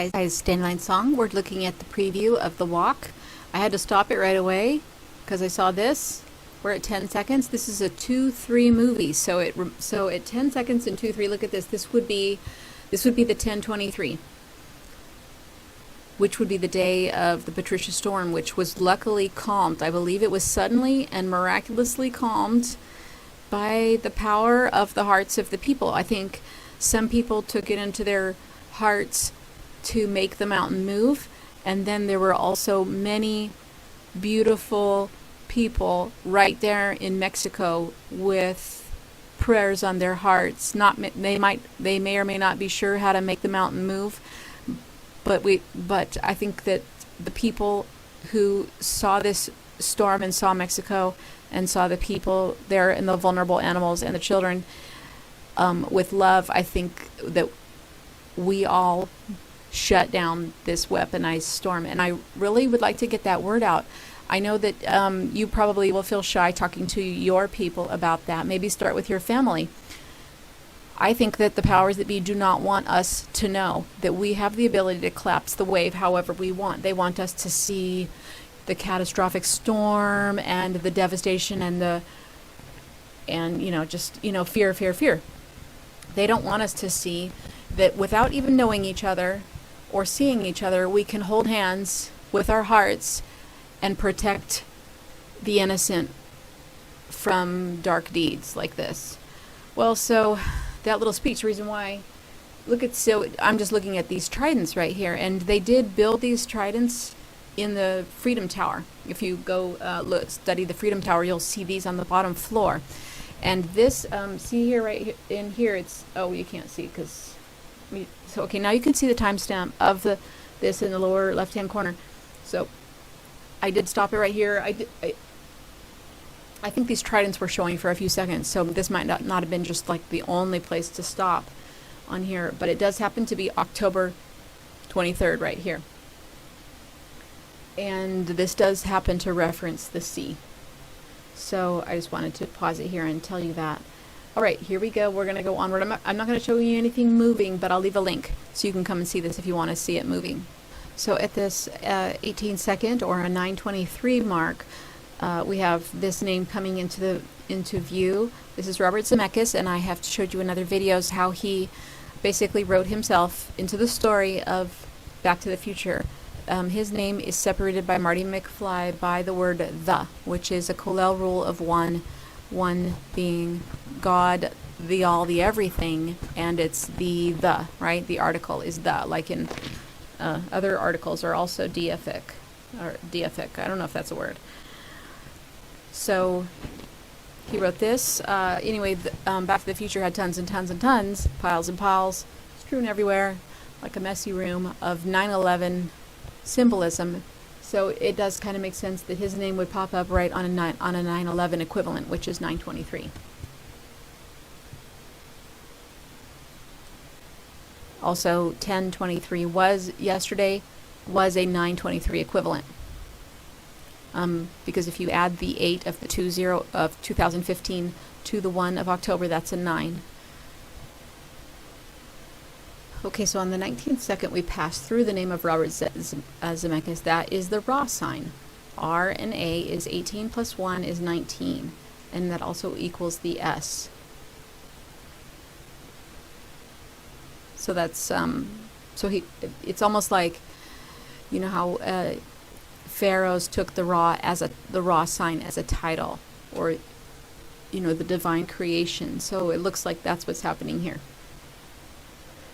guys, Dandelion Song. We're looking at the preview of the walk. I had to stop it right away because I saw this. We're at 10 seconds. This is a 2-3 movie. So at 10 seconds and 2-3, look at this. This would be the 10:23, which would be the day of the Patricia storm, which was luckily calmed. I believe it was suddenly and miraculously calmed by the power of the hearts of the people. I think some people took it into their hearts to make the mountain move, and then there were also many beautiful people right there in Mexico with prayers on their hearts. They may or may not be sure how to make the mountain move, but I think that the people who saw this storm and saw Mexico and saw the people there and the vulnerable animals and the children with love, I think that we all shut down this weaponized storm. And I really would like to get that word out. I know that you probably will feel shy talking to your people about that. Maybe start with your family. I think that the powers that be do not want us to know that we have the ability to collapse the wave however we want. They want us to see the catastrophic storm and the devastation and fear. They don't want us to see that without even knowing each other or seeing each other, we can hold hands with our hearts and protect the innocent from dark deeds like this. Well, so that little speech, reason why, I'm just looking at these tridents right here, and they did build these tridents in the Freedom Tower. If you go study the Freedom Tower, you'll see these on the bottom floor. And this, see here, right here, in here, it's, oh, you can't see because, so okay, now you can see the timestamp of this in the lower left-hand corner. So I did stop it right here. I think these tridents were showing for a few seconds, so this might not have been just like the only place to stop on here, but it does happen to be October 23rd right here. And this does happen to reference the sea. So I just wanted to pause it here and tell you that. All right, here we go. We're going to go onward. I'm not going to show you anything moving, but I'll leave a link so you can come and see this if you want to see it moving. So at this 18-second or a 9:23 mark, we have this name coming into view. This is Robert Zemeckis, and I have showed you in other videos how he basically wrote himself into the story of Back to the Future. His name is separated by Marty McFly by the word the, which is a Colel rule of one being God, the all, the everything, and it's the, right? The article is the, like in other articles are also deific, or deific. I don't know if that's a word. So he wrote this. Anyway, Back to the Future had tons and tons and tons, piles and piles, strewn everywhere, like a messy room of 9/11 symbolism. So it does kind of make sense that his name would pop up right on a 9/11 equivalent, which is 9/23. Also, 10/23 was yesterday, was a 9/23 equivalent. Because if you add the 8 of the 2015 to the 1 of October, that's a 9. Okay, so on the 19th second, we passed through the name of Robert Zemeckis. That is the Ra sign. R and A is 18 plus 1 is 19, and that also equals the S. So that's it's almost like, you know how pharaohs took the Ra sign as a title, or the divine creation. So it looks like that's what's happening here.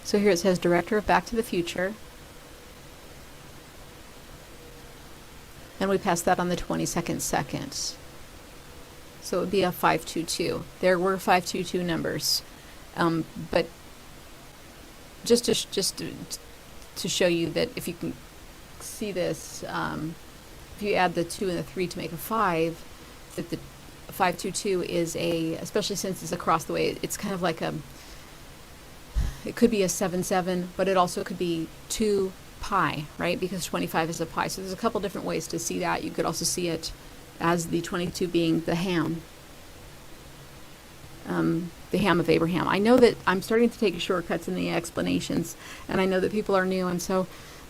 So here it says Director of Back to the Future, and we passed that on the 22nd second. So it would be a 522. There were 522 numbers, but just to show you that if you can see this, if you add the 2 and the 3 to make a 5, that the 522 is especially since it's across the way, it's kind of like it could be a 7-7, but it also could be 2 pi, right? Because 25 is a pi. So there's a couple different ways to see that. You could also see it as the 22 being the ham. the ham of Abraham. I know that I'm starting to take shortcuts in the explanations, and I know that people are new, and so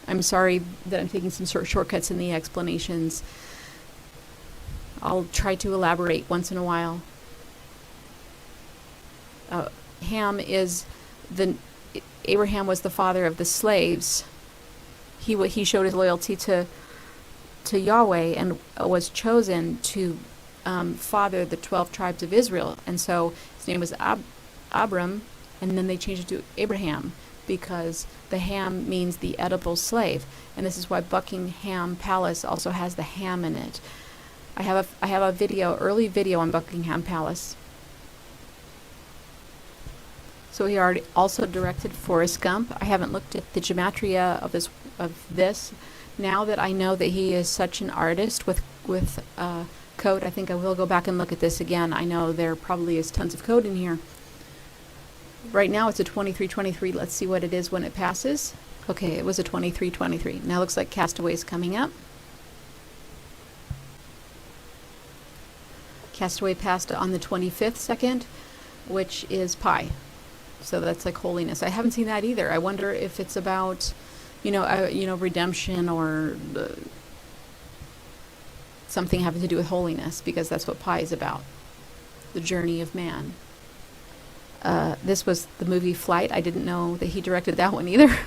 I'm sorry that I'm taking some sort of shortcuts in the explanations. I'll try to elaborate once in a while. Ham is Abraham was the father of the slaves. He showed his loyalty to Yahweh and was chosen to father the 12 tribes of Israel. And so his name was Abram, and then they changed it to Abraham because the ham means the edible slave. And this is why Buckingham Palace also has the ham in it. I have a early video on Buckingham Palace. So he already also directed Forrest Gump. I haven't looked at the gematria of this. Now that I know that he is such an artist with code, I think I will go back and look at this again. I know there probably is tons of code in here. Right now it's a 2323. Let's see what it is when it passes. Okay, it was a 2323. Now looks like Castaway's coming up. Castaway passed on the 25th second, which is pi. So that's like holiness. I haven't seen that either. I wonder if it's about, redemption or something having to do with holiness, because that's what pi is about, the journey of man. This was the movie Flight. I didn't know that he directed that one either.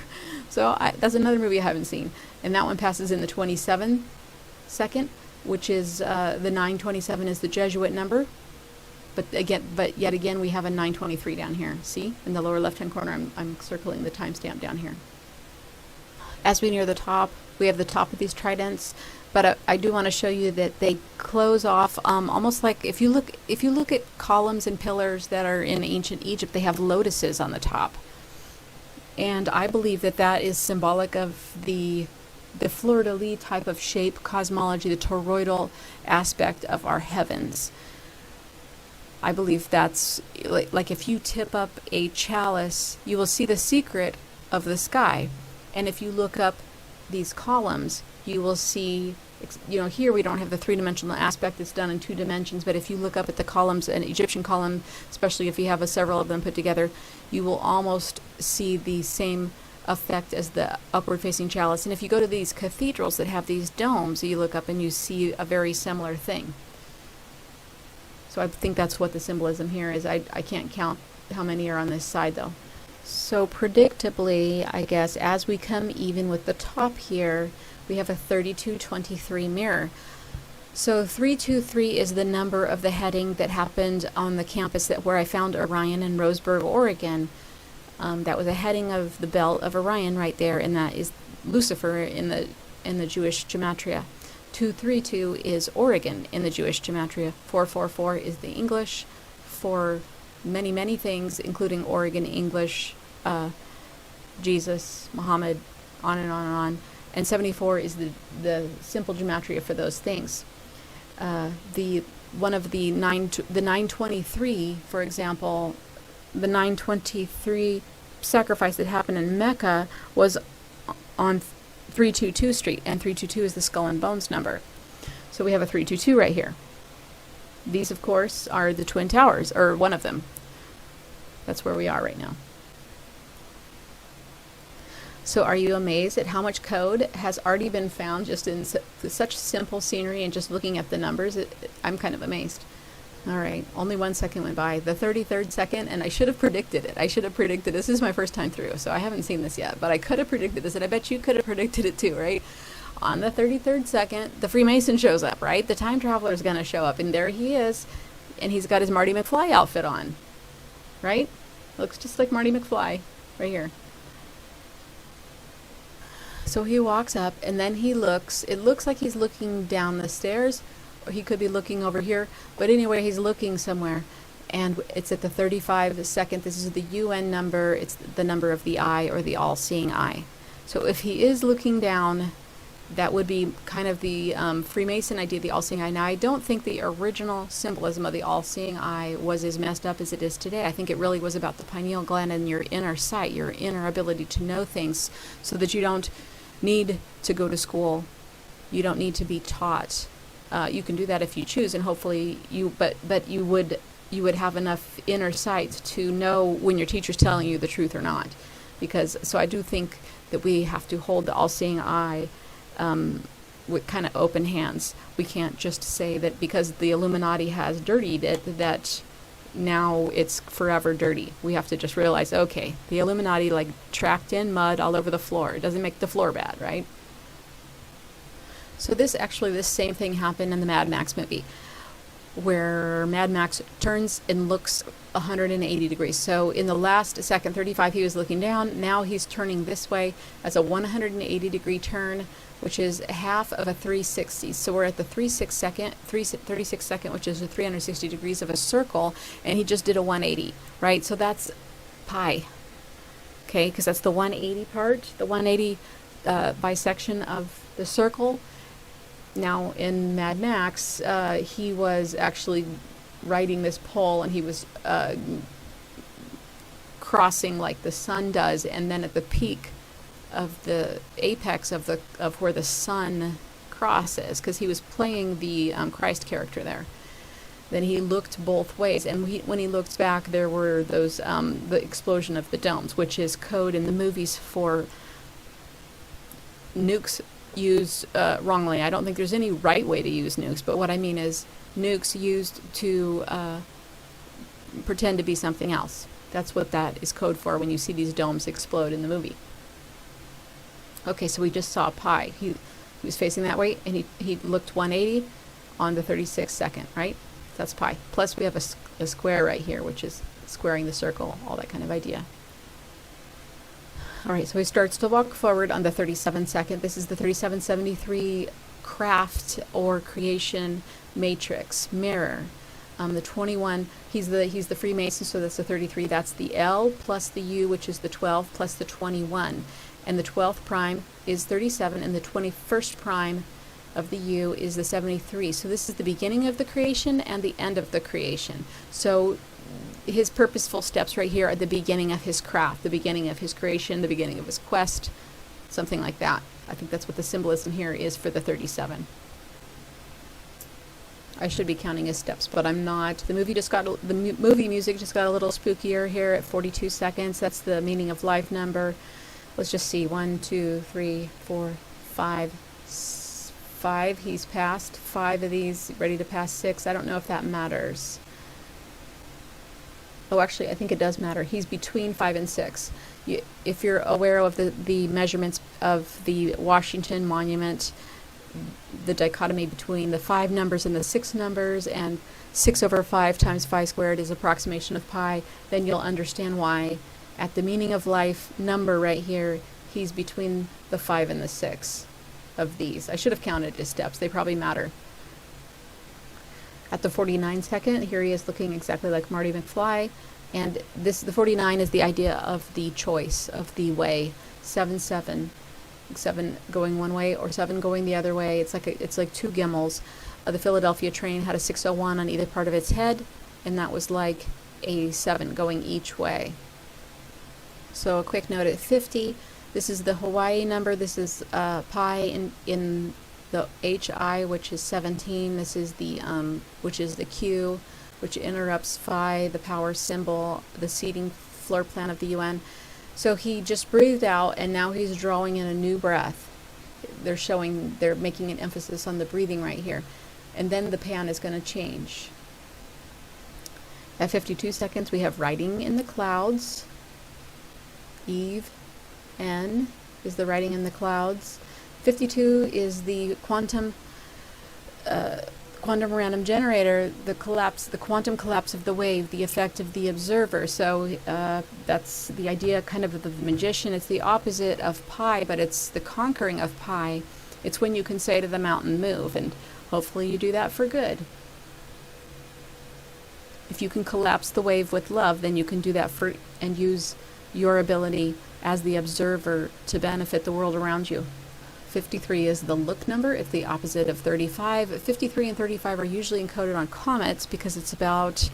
So that's another movie I haven't seen. And that one passes in the 27 second, which is the 927 is the Jesuit number. But yet again, we have a 923 down here. See, in the lower left-hand corner, I'm circling the timestamp down here. As we near the top, we have the top of these tridents. But I do want to show you that they close off almost like if you look at columns and pillars that are in ancient Egypt, they have lotuses on the top. And I believe that that is symbolic of the fleur-de-lis type of shape cosmology, the toroidal aspect of our heavens. I believe that's like if you tip up a chalice, you will see the secret of the sky. And if you look up these columns, you will see, here we don't have the three-dimensional aspect, it's done in 2 dimensions, but if you look up at the columns, an Egyptian column, especially if you have several of them put together, you will almost see the same effect as the upward-facing chalice. And if you go to these cathedrals that have these domes, you look up and you see a very similar thing. So I think that's what the symbolism here is. I can't count how many are on this side though. So predictably, I guess, as we come even with the top here, we have a 3223 mirror. So 323 is the number of the heading that happened on the campus where I found Orion in Roseburg, Oregon. That was a heading of the belt of Orion right there, and that is Lucifer in the Jewish gematria. 232 is Oregon in the Jewish gematria. 444 is the English for many, many things, including Oregon English, Jesus, Muhammad, on and on and on. And 74 is the simple gematria for those things. The 923, for example, the 923 sacrifice that happened in Mecca was on 322 Street, and 322 is the skull and bones number. So we have a 322 right here. These, of course, are the Twin Towers, or one of them. That's where we are right now. So are you amazed at how much code has already been found just in such simple scenery and just looking at the numbers? I'm kind of amazed. All right, only 1 second went by. The 33rd second, and I should have predicted it. This is my first time through, so I haven't seen this yet, but I could have predicted this, and I bet you could have predicted it too, right? On the 33rd second, the Freemason shows up, right? The time traveler is going to show up, and there he is, and he's got his Marty McFly outfit on, right? Looks just like Marty McFly right here. So he walks up, and then he looks. It looks like he's looking down the stairs, or he could be looking over here, but anyway, he's looking somewhere, and it's at the 35 second. This is the UN number. It's the number of the eye, or the all-seeing eye. So if he is looking down, that would be kind of the Freemason idea, the all-seeing eye. Now, I don't think the original symbolism of the all-seeing eye was as messed up as it is today. I think it really was about the pineal gland and your inner sight, your inner ability to know things, so that you don't need to go to school. You don't need to be taught. You can do that if you choose, and hopefully but you would you would have enough inner sight to know when your teacher's telling you the truth or not. Because, so I do think that we have to hold the all-seeing eye with kind of open hands. We can't just say that because the Illuminati has dirtied it, that now it's forever dirty. We have to just realize, okay, the Illuminati like tracked in mud all over the floor. It doesn't make the floor bad, right? So this same thing happened in the Mad Max movie, where Mad Max turns and looks 180 degrees. So in the last second 35, he was looking down. Now he's turning this way as a 180 degree turn, which is half of a 360. So we're at the 36 second, which is a 360 degrees of a circle, and he just did a 180, right? So that's pi, okay? Because that's the 180 part, the 180 bisection of the circle. Now in Mad Max, he was actually riding this pole, and he was crossing like the sun does, and then at the peak of the apex of where the sun crosses, because he was playing the Christ character there. Then he looked both ways, and when he looked back, there were those the explosion of the domes, which is code in the movies for nukes used wrongly. I don't think there's any right way to use nukes, but what I mean is nukes used to pretend to be something else. That's what that is code for when you see these domes explode in the movie. Okay, so we just saw pi. He was facing that way, and he looked 180 on the 36 second, right? That's pi. Plus we have a square right here, which is squaring the circle, all that kind of idea. All right, so he starts to walk forward on the 37 second. This is the 3773 craft or creation matrix mirror. The 21, he's the Freemason, so that's the 33. That's the L plus the U, which is the 12, plus the 21. And the 12th prime is 37, and the 21st prime of the U is the 73. So this is the beginning of the creation and the end of the creation. So his purposeful steps right here are the beginning of his craft, the beginning of his creation, the beginning of his quest, something like that. I think that's what the symbolism here is for the 37. I should be counting his steps, but I'm not. The movie music just got a little spookier here at 42 seconds. That's the meaning of life number. Let's just see. 1, 2, 3, 4, 5. 5. He's passed 5 of these, ready to pass 6. I don't know if that matters. Oh, actually, I think it does matter. He's between 5 and 6. If you're aware of the measurements of the Washington Monument, the dichotomy between the 5 numbers and the 6 numbers, and 6 over 5 times 5 squared is approximation of pi, then you'll understand why at the meaning of life number right here, he's between the 5 and the 6 of these. I should have counted his steps. They probably matter. At the 49 second, here he is looking exactly like Marty McFly, and the 49 is the idea of the choice, of the way. 7, 7 going one way or 7 going the other way. It's like two gimmels. The Philadelphia train had a 601 on either part of its head, and that was like a 7 going each way. So a quick note at 50, this is the Hawaii number. This is pi in the HI, which is 17. This is the which is the Q, which interrupts phi, the power symbol, the seating floor plan of the UN. So he just breathed out, and now he's drawing in a new breath. They're making an emphasis on the breathing right here. And then the pan is going to change. At 52 seconds, we have writing in the clouds. Eve, N is the writing in the clouds. 52 is the quantum random generator, the quantum collapse of the wave, the effect of the observer. So that's the idea kind of the magician. It's the opposite of pi, but it's the conquering of pi. It's when you can say to the mountain, move, and hopefully you do that for good. If you can collapse the wave with love, then you can do that and use your ability as the observer to benefit the world around you. 53 is the look number. It's the opposite of 35. 53 and 35 are usually encoded on comets because it's about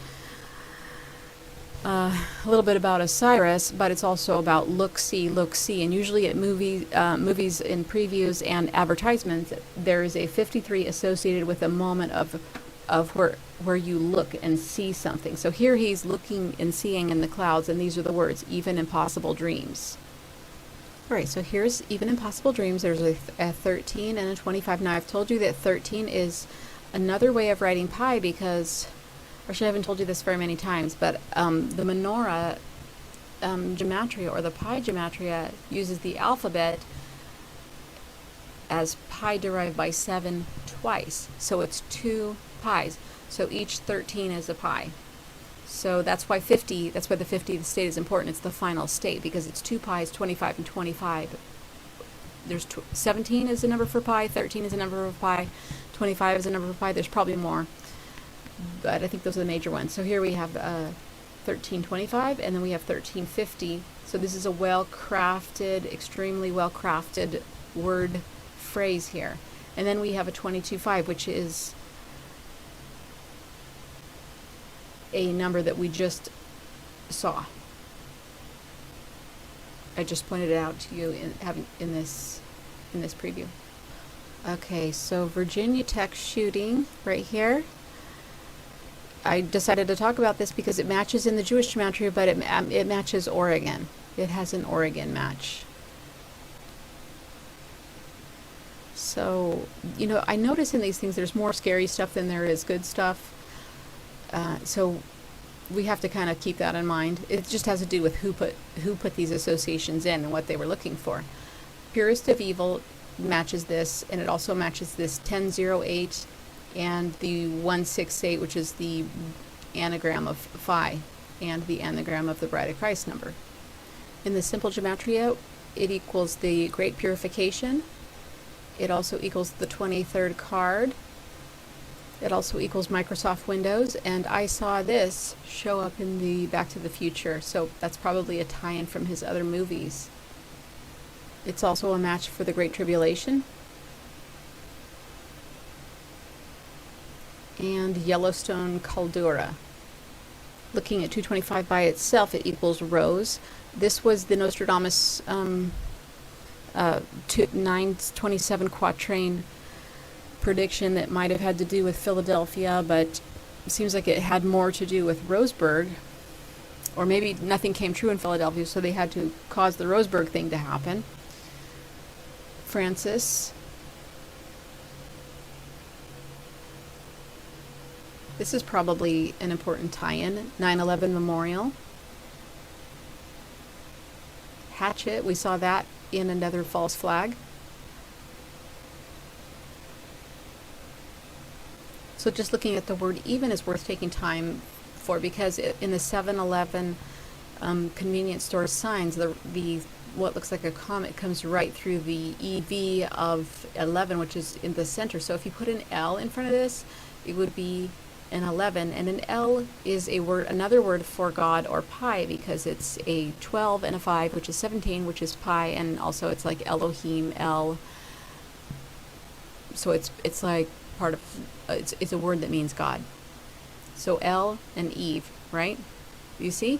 a little bit about Osiris, but it's also about look, see, and usually at movies in previews and advertisements, there is a 53 associated with a moment of of where you look and see something. So here he's looking and seeing in the clouds, and these are the words, even impossible dreams. All right, so here's even impossible dreams. There's a 13 and a 25. Now I've told you that 13 is another way of writing pi because, actually I haven't told you this very many times, but the menorah gematria, or the pi gematria, uses the alphabet as pi divided by 7 twice. So it's 2 pi's. So each 13 is a pi. So that's why the 50th state is important. It's the final state because it's 2 pi's, 25 and 25. There's 17 is a number for pi, 13 is a number for pi, 25 is a number for pi. There's probably more, but I think those are the major ones. So here we have 1325, and then we have 1350. So this is a well-crafted, extremely well-crafted word phrase here. And then we have a 22.5, which is a number that we just saw. I just pointed it out to you in this preview. Okay, so Virginia Tech shooting right here. I decided to talk about this because it matches in the Jewish gematria, but it matches Oregon. It has an Oregon match. So, you know, I notice in these things there's more scary stuff than there is good stuff. So we have to kind of keep that in mind. It just has to do with who put these associations in and what they were looking for. Purest of Evil matches this, and it also matches this 1008 and the 168, which is the anagram of Phi and the anagram of the Bride of Christ number. In the simple gematria, it equals the Great Purification. It also equals the 23rd card. It also equals Microsoft Windows, and I saw this show up in the Back to the Future, so that's probably a tie-in from his other movies. It's also a match for the Great Tribulation. And Yellowstone Caldura. Looking at 225 by itself, it equals Rose. This was the Nostradamus 927 quatrain prediction that might have had to do with Philadelphia, but it seems like it had more to do with Roseburg, or maybe nothing came true in Philadelphia, so they had to cause the Roseburg thing to happen. Francis. This is probably an important tie-in. 9/11 Memorial. Hatchet, we saw that in another false flag. So just looking at the word even is worth taking time for, because in the 7-Eleven convenience store signs, the what looks like a comet comes right through the EV of 11, which is in the center. So if you put an L in front of this, it would be an 11, and an L is a word, another word for God or pi, because it's a 12 and a 5, which is 17, which is pi, and also it's like Elohim, El. So it's like part of it's a word that means God. So El and Eve, right? You see?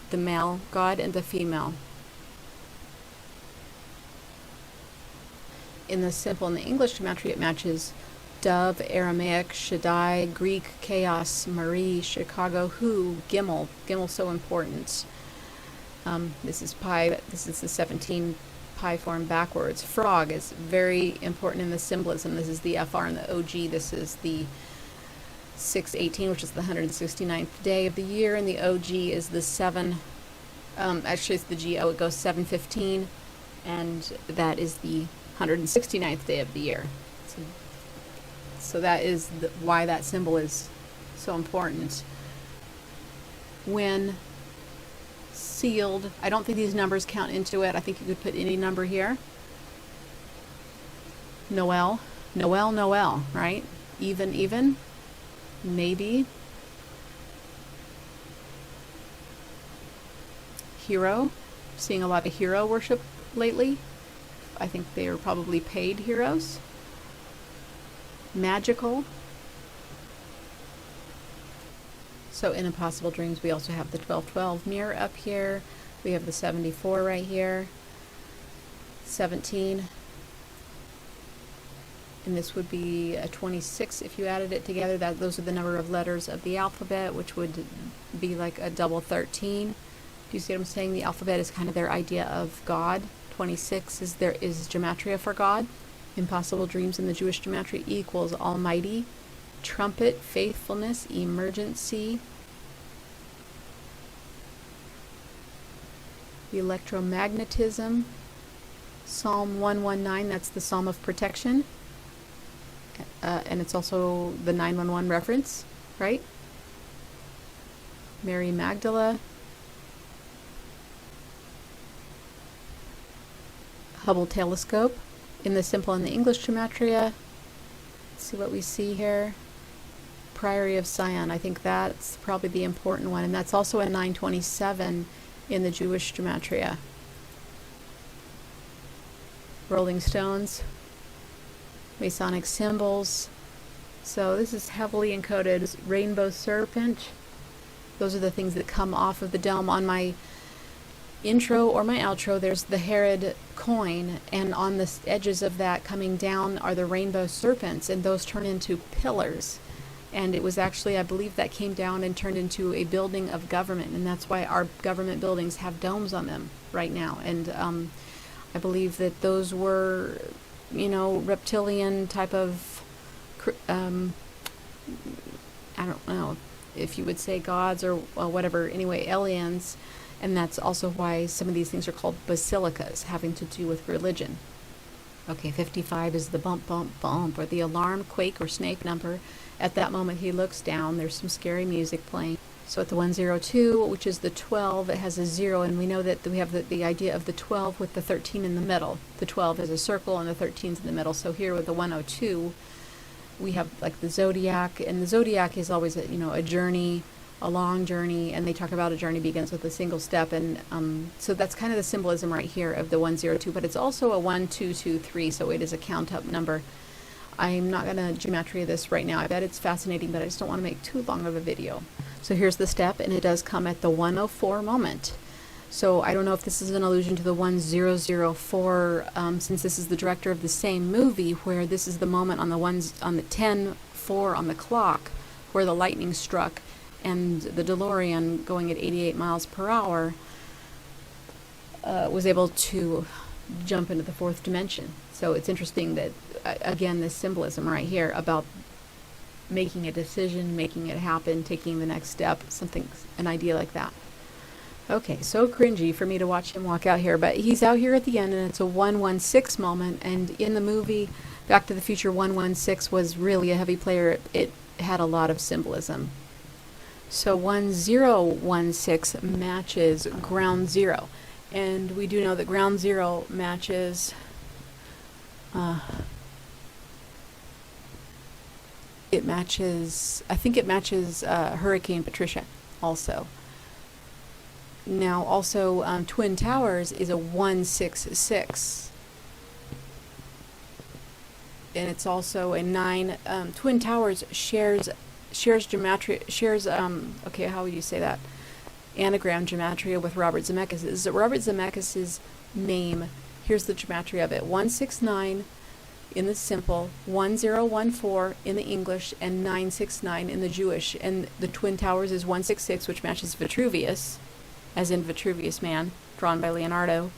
The male God and the female. In the simple, in the English gematria, it matches Dove, Aramaic, Shaddai, Greek, Chaos, Marie, Chicago, Who, Gimel. Gimel's so important. This is pi. This is the 17 pi form backwards. Frog is very important in the symbolism. This is the FR and the OG. This is the 618, which is the 169th day of the year, and the OG is the 7. Actually, it's the GO. It goes 715, and that is the 169th day of the year. So that is why that symbol is so important. When sealed, I don't think these numbers count into it. I think you could put any number here. Noel, Noel, Noel, right? Even, maybe. Hero, seeing a lot of hero worship lately. I think they are probably paid heroes. Magical. So in Impossible Dreams, we also have the 1212 mirror up here. We have the 74 right here. 17. In and this would be a 26 if you added it together. Those are the number of letters of the alphabet, which would be like a double 13. Do you see what I'm saying? The alphabet is kind of their idea of God. 26 is gematria for God. Impossible dreams in the Jewish gematria equals almighty, trumpet, faithfulness, emergency, electromagnetism, Psalm 119, that's the Psalm of Protection, and it's also the 911 reference, right? Mary Magdala, Hubble telescope, in the simple and the English gematria. Let's see what we see here. Priory of Sion, I think that's probably the important one, and that's also a 927 in the Jewish gematria. Rolling stones, Masonic symbols. So this is heavily encoded. Rainbow serpent. Those are the things that come off of the dome. On my intro or my outro, there's the Herod coin, and on the edges of that coming down are the rainbow serpents, and those turn into pillars. And it was actually, I believe, that came down and turned into a building of government, and that's why our government buildings have domes on them right now. And I believe that those were, reptilian type of, I don't know if you would say gods or whatever, anyway, aliens. And that's also why some of these things are called basilicas, having to do with religion. Okay, 55 is the bump, bump, bump, or the alarm, quake, or snake number. At that moment, he looks down. There's some scary music playing. So at the 102, which is the 12, it has a 0, and we know that we have the idea of the 12 with the 13 in the middle. The 12 is a circle, and the 13 is in the middle. So here with the 102, we have like the zodiac, and the zodiac is always a journey, a long journey, and they talk about a journey begins with a single step, and so that's kind of the symbolism right here of the 102, but it's also a 1, 2, 2, 3, so it is a count up number. I'm not going to gematria this right now. I bet it's fascinating, but I just don't want to make too long of a video. So here's the step, and it does come at the 104 moment. So I don't know if this is an allusion to the 1004, since this is the director of the same movie, where this is the moment on the 10:04 on the clock where the lightning struck, and the DeLorean, going at 88 miles per hour, was able to jump into the fourth dimension. So it's interesting that, again, this symbolism right here about making a decision, making it happen, taking the next step, an idea like that. Okay, so cringy for me to watch him walk out here, but he's out here at the end, and it's a 116 moment, and in the movie Back to the Future, 116 was really a heavy player. It had a lot of symbolism. So 1016 matches ground zero, and we do know that ground zero matches I think it matches Hurricane Patricia also. Now also Twin Towers is a 166, and it's also a 9. Twin Towers shares gematria, okay, how would you say that? Anagram gematria with Robert Zemeckis. Is it Robert Zemeckis' name? Here's the gematria of it: 169 in the simple, 1014 in the English, and 969 in the Jewish. And the Twin Towers is 166, which matches Vitruvius, as in Vitruvius Man, drawn by Leonardo.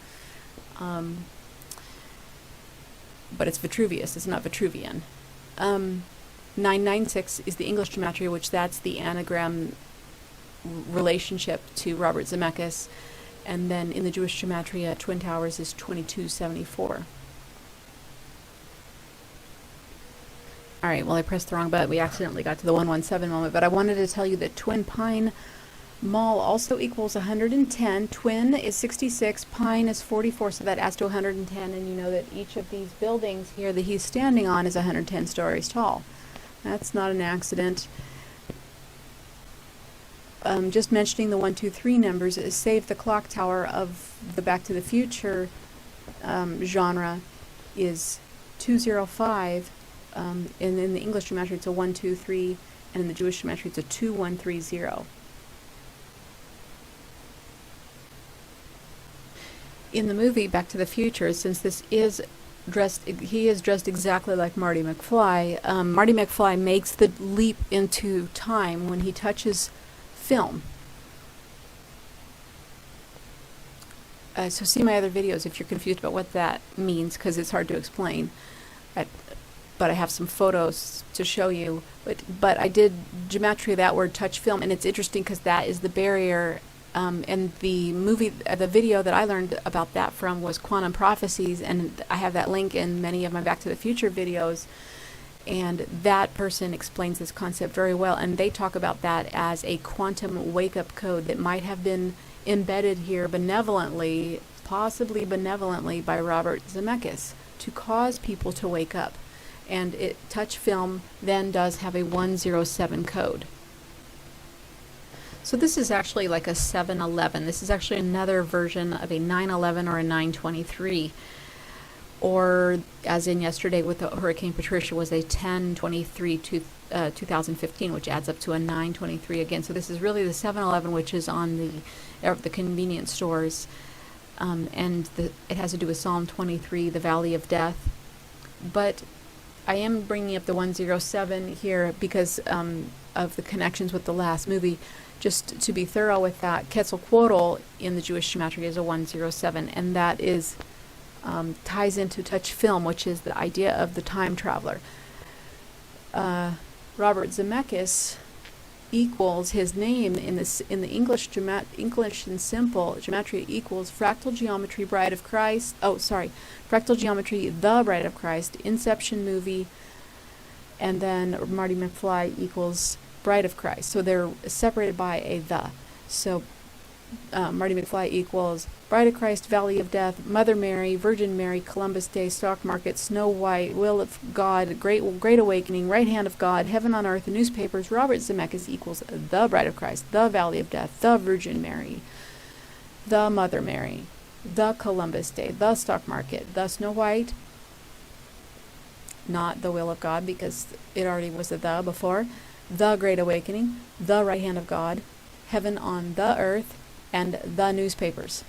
But it's Vitruvius, it's not Vitruvian. 996 is the English gematria, which that's the anagram relationship to Robert Zemeckis. And then in the Jewish gematria, Twin Towers is 2274. All right, well, I pressed the wrong button. We accidentally got to the 117 moment, but I wanted to tell you that Twin Pine Mall also equals 110. Twin is 66, Pine is 44, so that adds to 110, and you know that each of these buildings here that he's standing on is 110 stories tall. That's not an accident. Just mentioning the 1, 2, 3 numbers is Save the Clock Tower of the Back to the Future genre is 205, and in the English gematria it's a 1, 2, 3, and in the Jewish gematria it's a 2, 1, 3, 0. In the movie Back to the Future, since this is he is dressed exactly like Marty McFly. Marty McFly makes the leap into time when he touches film. So see my other videos if you're confused about what that means, because it's hard to explain. But I have some photos to show you. But I did gematria, that word, touch film, and it's interesting because that is the barrier. And the video that I learned about that from was Quantum Prophecies, and I have that link in many of my Back to the Future videos. And that person explains this concept very well, and they talk about that as a quantum wake-up code that might have been embedded here benevolently, possibly benevolently, by Robert Zemeckis to cause people to wake up. And touch film then does have a 107 code. So this is actually like a 711. This is actually another version of a 911 or a 923. Or, as in yesterday with the Hurricane Patricia, was a 1023 2015, which adds up to a 923 again. So this is really the 711, which is on the convenience stores. And it has to do with Psalm 23, the Valley of Death. But I am bringing up the 107 here because of the connections with the last movie. Just to be thorough with that, Quetzalcoatl in the Jewish gematria is a 107, and that is ties into touch film, which is the idea of the time traveler. Robert Zemeckis equals his name in the English and simple gematria equals fractal geometry, Bride of Christ. Oh, sorry, fractal geometry, the Bride of Christ, Inception movie, and then Marty McFly equals Bride of Christ. So they're separated by a the. So Marty McFly equals Bride of Christ, Valley of Death, Mother Mary, Virgin Mary, Columbus Day, Stock Market, Snow White, Will of God, Great Awakening, Right Hand of God, Heaven on Earth, the newspapers. Robert Zemeckis equals the Bride of Christ, the Valley of Death, the Virgin Mary, the Mother Mary, the Columbus Day, the Stock Market, the Snow White, not the Will of God because it already was a the before, the Great Awakening, the Right Hand of God, Heaven on the Earth, and the newspapers.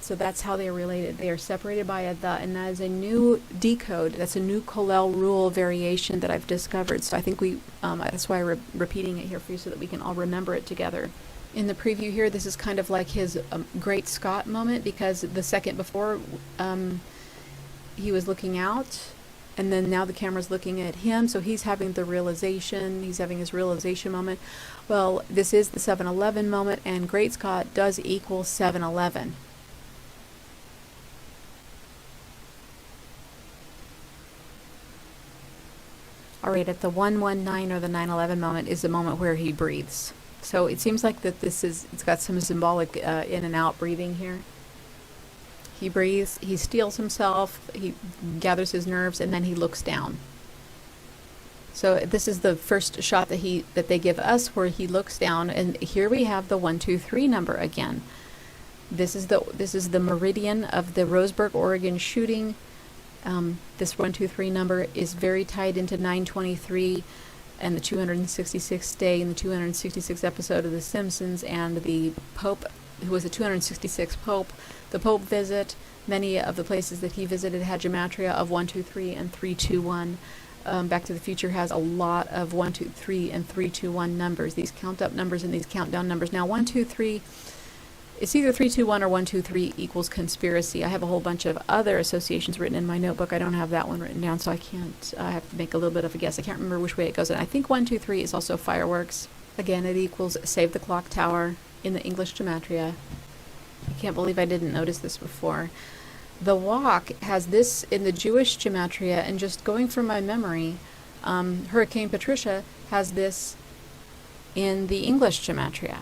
So that's how they are related. They are separated by a the, and that is a new decode. That's a new Colel rule variation that I've discovered. So I think that's why I'm repeating it here for you so that we can all remember it together. In the preview here, this is kind of like his Great Scott moment, because the second before he was looking out, and then now the camera's looking at him, so he's having the realization, he's having his realization moment. Well, this is the 7-Eleven moment, and Great Scott does equal 7-Eleven. Alright, at the 119 or the 9/11 moment is the moment where he breathes. So it seems like that it's got some symbolic in and out breathing here. He breathes, he steels himself, he gathers his nerves, and then he looks down. So this is the first shot that they give us where he looks down, and here we have the 123 number again. This is the meridian of the Roseburg, Oregon shooting. This 123 number is very tied into 923 and the 266th day and the 266th episode of The Simpsons, and the Pope, who was the 266th Pope. The Pope visit, many of the places that he visited had gematria of 123 and 321. Back to the Future has a lot of 123 and 321 numbers, these count up numbers and these countdown numbers. Now 123, it's either 321 or 123 equals conspiracy. I have a whole bunch of other associations written in my notebook. I don't have that one written down, so I have to make a little bit of a guess. I can't remember which way it goes. And I think 123 is also fireworks. Again, it equals Save the Clock Tower in the English gematria. I can't believe I didn't notice this before. The walk has this in the Jewish gematria, and just going from my memory, Hurricane Patricia has this in the English gematria.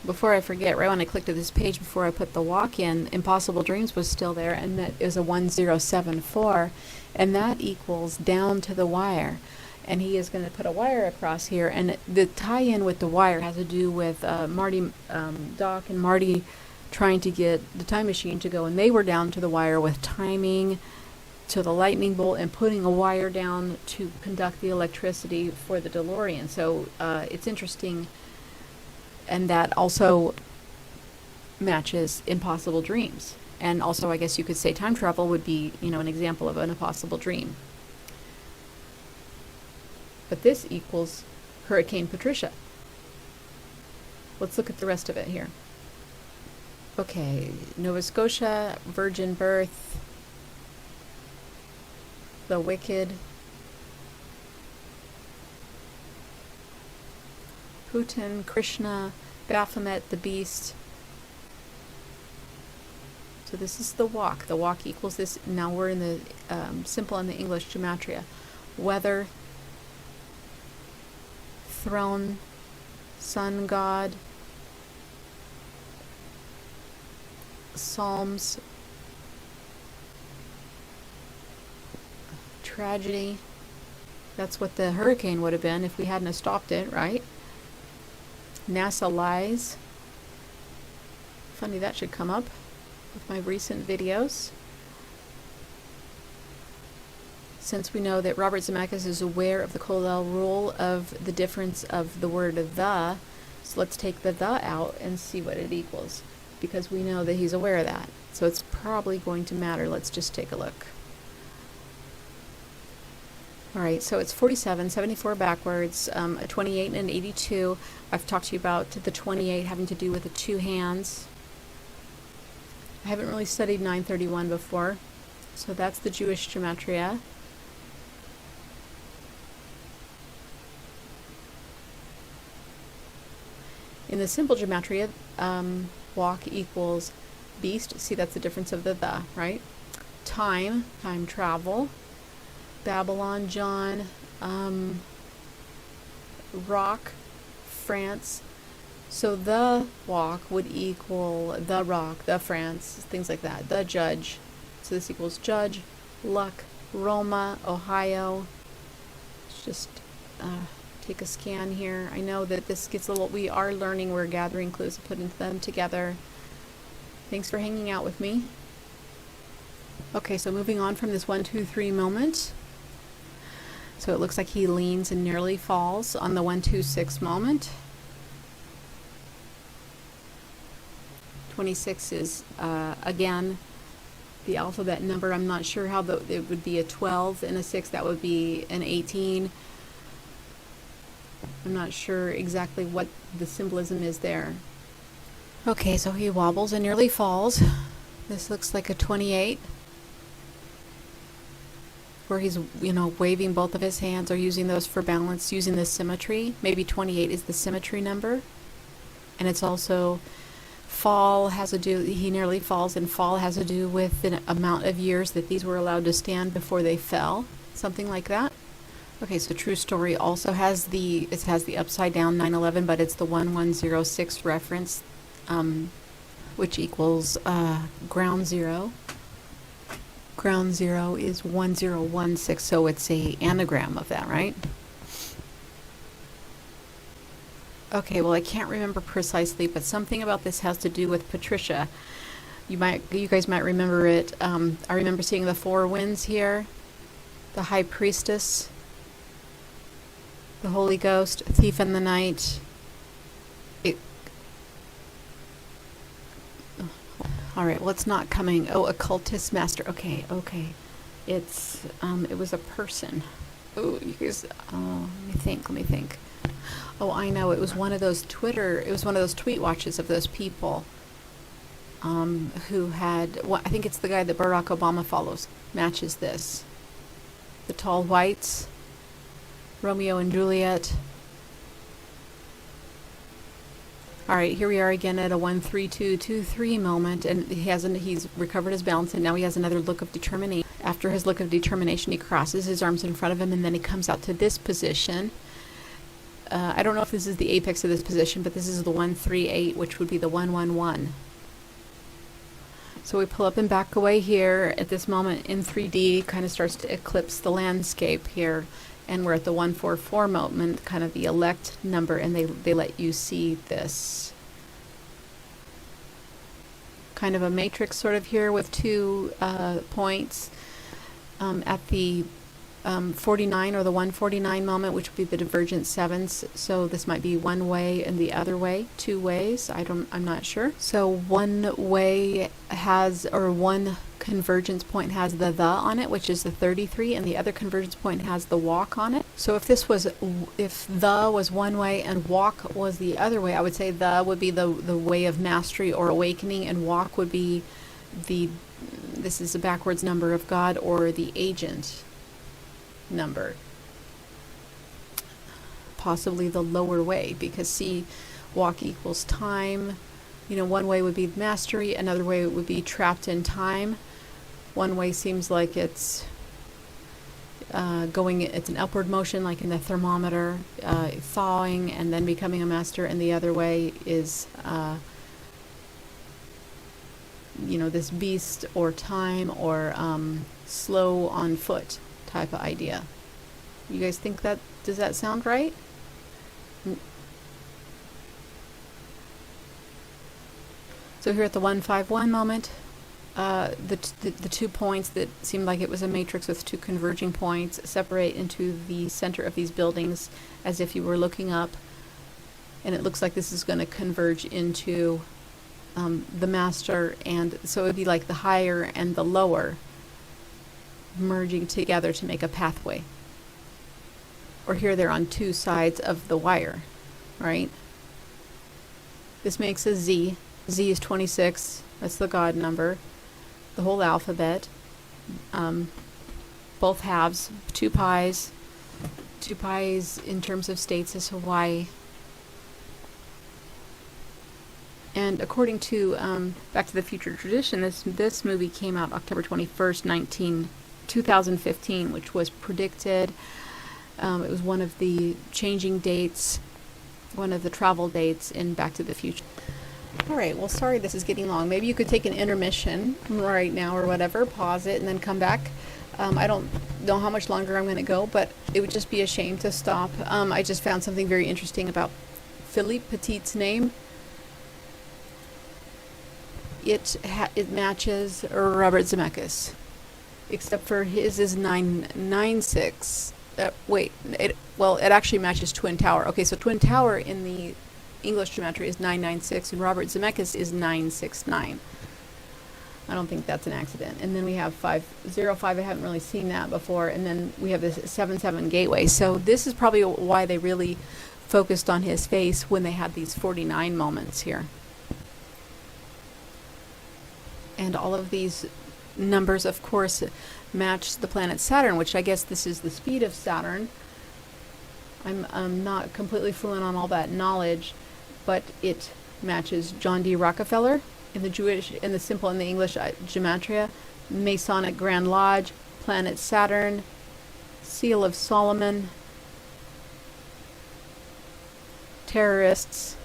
Before I forget, right when I clicked to this page, before I put the walk in, Impossible Dreams was still there, and that is a 1074, and that equals down to the wire. And he is going to put a wire across here, and the tie-in with the wire has to do with Doc and Marty trying to get the time machine to go, and they were down to the wire with timing to the lightning bolt and putting a wire down to conduct the electricity for the DeLorean. So it's interesting, and that also matches impossible dreams. And also, I guess you could say time travel would be, an example of an impossible dream. But this equals Hurricane Patricia. Let's look at the rest of it here. Okay, Nova Scotia, virgin birth, the wicked, Putin, Krishna, Baphomet, the beast. So this is the walk. The walk equals this. Now we're in the simple in the English gematria. Weather, throne, sun god, psalms, tragedy. That's what the hurricane would have been if we hadn't have stopped it, right? NASA lies. Funny that should come up with my recent videos. Since we know that Robert Zemeckis is aware of the Colell rule of the difference of the word the, so let's take the out and see what it equals, because we know that he's aware of that. So it's probably going to matter. Let's just take a look. Alright, so it's 47, 74 backwards, a 28 and an 82. I've talked to you about the 28 having to do with the two hands. I haven't really studied 931 before, so that's the Jewish gematria. In the simple gematria, walk equals beast. See, that's the difference of the, right? Time travel. Babylon, John, rock, France. So the walk would equal the rock, the France, things like that. The judge. So this equals judge, luck, Roma, Ohio. Let's just take a scan here. I know that this gets a little, we are learning, we're gathering clues and putting them together. Thanks for hanging out with me. Okay, so moving on from this 1, 2, 3 moment. So it looks like he leans and nearly falls on the 1, 2, 6 moment. 26 is, again, the alphabet number. I'm not sure how it would be a 12 and a 6. That would be an 18. I'm not sure exactly what the symbolism is there. Okay, so he wobbles and nearly falls. This looks like a 28. Where he's, waving both of his hands or using those for balance, using the symmetry. Maybe 28 is the symmetry number. And it's also fall has to do, he nearly falls, and fall has to do with the amount of years that these were allowed to stand before they fell. Something like that. Okay, so True Story also has the upside down 9/11, but it's the 1106 reference, which equals ground zero. Ground zero is 1016, so it's a anagram of that, right? Okay, well, I can't remember precisely, but something about this has to do with Patricia. You guys might remember it. I remember seeing the 4 winds here, the High Priestess, the Holy Ghost, Thief in the Night. All right, well, it's not coming. Oh, occultist master. Okay. It's it was a person. Oh, you guys. Oh, let me think. Oh, I know. It was one of those tweet watches of those people who had. Well, I think it's the guy that Barack Obama follows. Matches this. The Tall Whites, Romeo and Juliet. All right, here we are again at a 1, 3, 2, 2, 3 moment, and he's recovered his balance, and now he has another look of determination. After his look of determination, he crosses his arms in front of him, and then he comes out to this position. I don't know if this is the apex of this position, but this is the 1, 3, 8, which would be the 1, 1, 1. So we pull up and back away here at this moment in 3D, kind of starts to eclipse the landscape here. And we're at the 1, 4, 4 moment, kind of the elect number, and they let you see this kind of a matrix sort of here with 2 points at the 49, or the 149 moment, which would be the divergent sevens. So this might be one way and the other way, two ways. I'm not sure. So one way has, or one convergence point has the on it, which is the 33, and the other convergence point has the walk on it. So if the was one way and walk was the other way, I would say the would be the way of mastery or awakening, and walk would be this is a backwards number of God, or the agent number. Possibly the lower way, because see, walk equals time. One way would be mastery, another way would be trapped in time. One way seems like it's it's an upward motion, like in the thermometer, thawing and then becoming a master, and the other way is this beast or time, or slow on foot type of idea. You guys think does that sound right? So here at the 151 moment, the 2 points that seemed like it was a matrix with two converging points separate into the center of these buildings as if you were looking up, and it looks like this is going to converge into the master, and so it would be like the higher and the lower merging together to make a pathway. Or here they're on two sides of the wire, right? This makes a Z. Z is 26. That's the God number. The whole alphabet. Both halves. 2 pies. 2 pies in terms of states is Hawaii. And according to Back to the Future tradition, this movie came out October 21st, 2015, which was predicted. It was one of the changing dates, one of the travel dates in Back to the Future. All right, well, sorry this is getting long. Maybe you could take an intermission right now or whatever, pause it, and then come back. I don't know how much longer I'm going to go, but it would just be a shame to stop. I just found something very interesting about Philippe Petit's name. It matches Robert Zemeckis, except for his is 996. It actually matches Twin Tower. Okay, so Twin Tower in the English geometry is 996, and Robert Zemeckis is 969. I don't think that's an accident. And then we have 505. I haven't really seen that before. And then we have this 77 gateway. So this is probably why they really focused on his face when they had these 49 moments here. And all of these numbers, of course, match the planet Saturn, which I guess this is the speed of Saturn. I'm not completely fluent on all that knowledge, but it matches John D. Rockefeller in the Jewish, in the simple, in the English gematria, Masonic Grand Lodge, planet Saturn, Seal of Solomon, terrorists.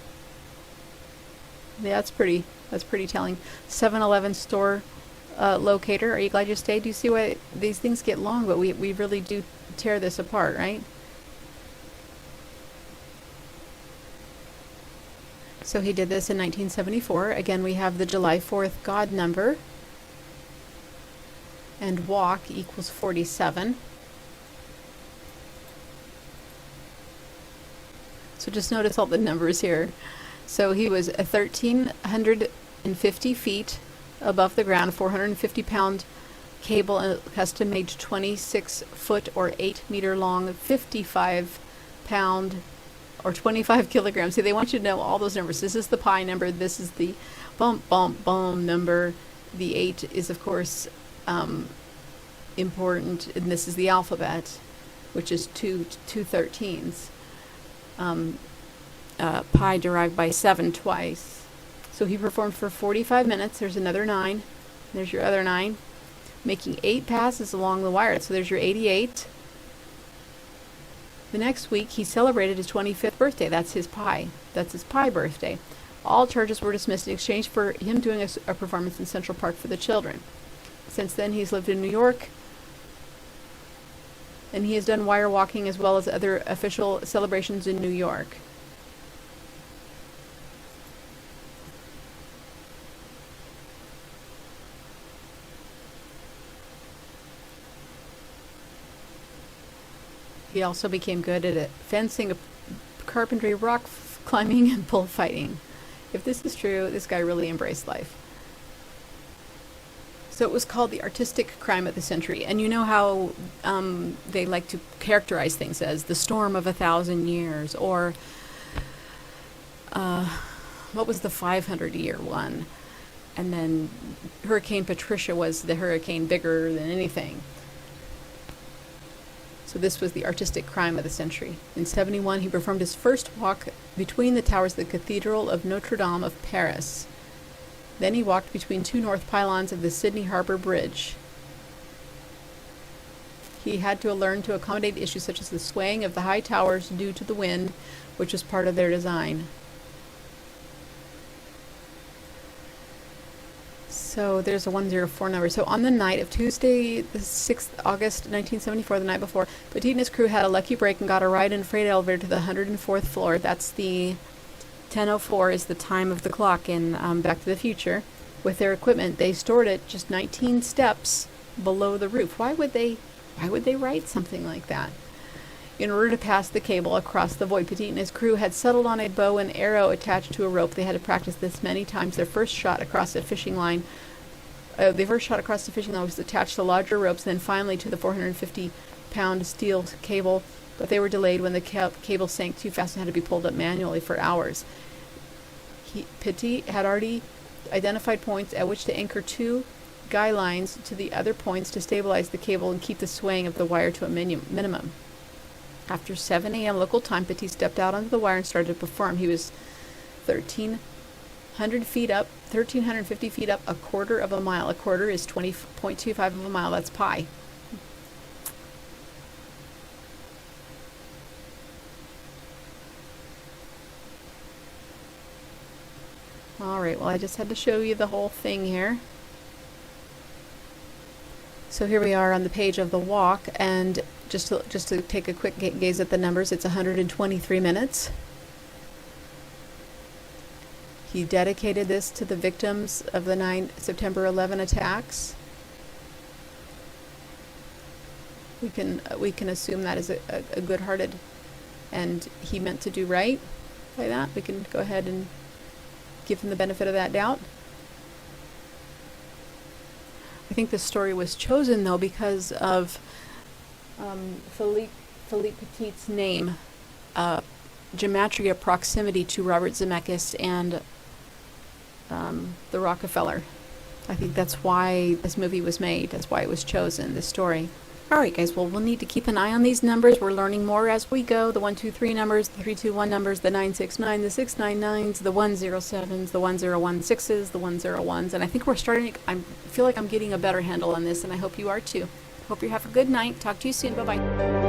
Yeah, that's pretty telling. 7-Eleven store locator. Are you glad you stayed? Do you see why these things get long, but we really do tear this apart, right? So he did this in 1974. Again, we have the July 4th God number. And walk equals 47. So just notice all the numbers here. So he was 1,350 feet above the ground, 450-pound cable, custom made 26-foot or 8-meter long, 55-pound or 25 kilograms. See, they want you to know all those numbers. This is the pi number. This is the bump number. The 8 is, of course, important, and this is the alphabet, which is two 13s. Pi derived by 7 twice. So he performed for 45 minutes. There's another 9. There's your other 9. Making 8 passes along the wire. So there's your 88. The next week, he celebrated his 25th birthday. That's his pi. That's his pi birthday. All charges were dismissed in exchange for him doing a performance in Central Park for the children. Since then, he's lived in New York, and he has done wire walking as well as other official celebrations in New York. He also became good at it, fencing, carpentry, climbing, and bullfighting. If this is true, this guy really embraced life. So it was called the artistic crime of the century. And you know how they like to characterize things as the storm of 1,000 years, or what was the 500-year one? And then Hurricane Patricia was the hurricane bigger than anything. So this was the artistic crime of the century. In 71, he performed his first walk between the towers of the Cathedral of Notre Dame of Paris. Then he walked between two north pylons of the Sydney Harbour Bridge. He had to learn to accommodate issues such as the swaying of the high towers due to the wind, which was part of their design. So there's a 104 number. So on the night of Tuesday, the 6th August 1974, the night before, Petit and his crew had a lucky break and got a ride in a freight elevator to the 104th floor. That's the 10:04 is the time of the clock in Back to the Future. With their equipment, they stored it just 19 steps below the roof. Why would they write something like that? In order to pass the cable across the void, Petit and his crew had settled on a bow and arrow attached to a rope. They had to practice this many times. Their first shot across the fishing line was attached to larger ropes, then finally to the 450-pound steel cable. But they were delayed when the cable sank too fast and had to be pulled up manually for hours. Petit had already identified points at which to anchor two guy lines to the other points to stabilize the cable and keep the swaying of the wire to a minimum. After 7 a.m. local time, Petit stepped out onto the wire and started to perform. He was 1,350 feet up, a quarter of a mile. A quarter is 20.25 of a mile. That's pi. All right, well, I just had to show you the whole thing here. So here we are on the page of the walk, and just to take a quick gaze at the numbers, it's 123 minutes. He dedicated this to the victims of the September 11 attacks. We can assume that is a good-hearted, and he meant to do right by that. We can go ahead and give him the benefit of that doubt. I think this story was chosen, though, because of Philippe Petit's name, gematria proximity to Robert Zemeckis and the Rockefeller. I think that's why this movie was made. That's why it was chosen, this story. All right, guys, well, we'll need to keep an eye on these numbers. We're learning more as we go. The 1, 2, 3 numbers, the 3, 2, 1 numbers, the 9, 6, 9, the 6, 9, 9s, the 1, 0, 7s, the 1, 0, 1, 6s, the 1, 0, 1s. And I think we're starting, I feel like I'm getting a better handle on this, and I hope you are too. Hope you have a good night. Talk to you soon. Bye-bye.